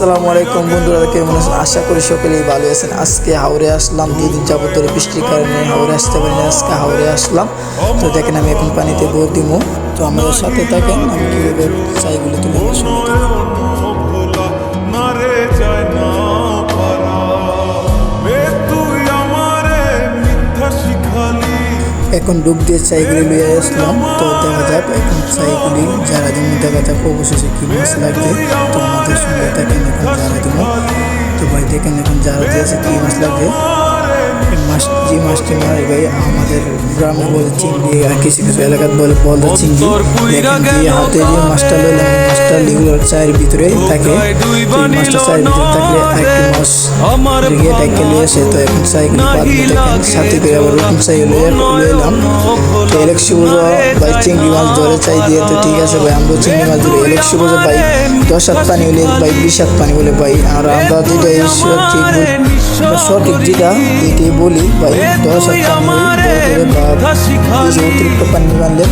আসসালামু আলাইকুম বন্ধুরা, কেমন আছেন? আশা করি সকলেই ভালো আছেন। আজকে হাওরে আসলাম, 2 দিন যাবত ধরে বৃষ্টির কারণে হাওরে আসতে পারিনি। আজকে হাওরে আসলাম, তো দেখেন আমি এখন পানিতে বোর দিব। তো আমাদের সাথে থাকেন, আমি কীভাবে চাইগুলি তুলে এখন ডুব দিয়ে চাইগুলি লইয়ে আসলাম। তো দেখা যাক এখন চাইগুলি যারা যেমন দেখা যাক অবশেষে কি মাছ লাগবে। তো আমাদের সঙ্গে থাকেন, এখন যারা দিব। তো ভাই দেখেন এখন যারা দিয়েছে কি মাছ লাগবে। মাছ যে মাছটি মারে ভাই আমাদের গ্রামে বলে চিংড়ি, আর কিছু কিছু এলাকায় বলে বলদা চিংড়ি। হাতে যে মাছটা লইলাম, মাছটা লিগুলোর চায়ের ভিতরে থাকে। মাছটা চায়ের ভিতরে থাকলে একটি মাছ রেগে ডাইকে লিয়ে আসে। তো এখন চাইগুলি দেখেন সাথে করে আবার নতুন চাই লইলাম। তো ইলেকশি বোঝো ভাই চিংড়ি মাছ ধরে চাই দিয়ে। তো ঠিক আছে ভাই, আমরা চিংড়ি মাছ ধরে ইলেকশি বোঝো ভাই 10 হাত পানি হলে ভাই 20 হাত পানি বলে ভাই। আর আমরা যেটা সঠিক যেটা এটাই বলি ভাই, 10 হাত পানি বা অতিরিক্ত পানি বানলে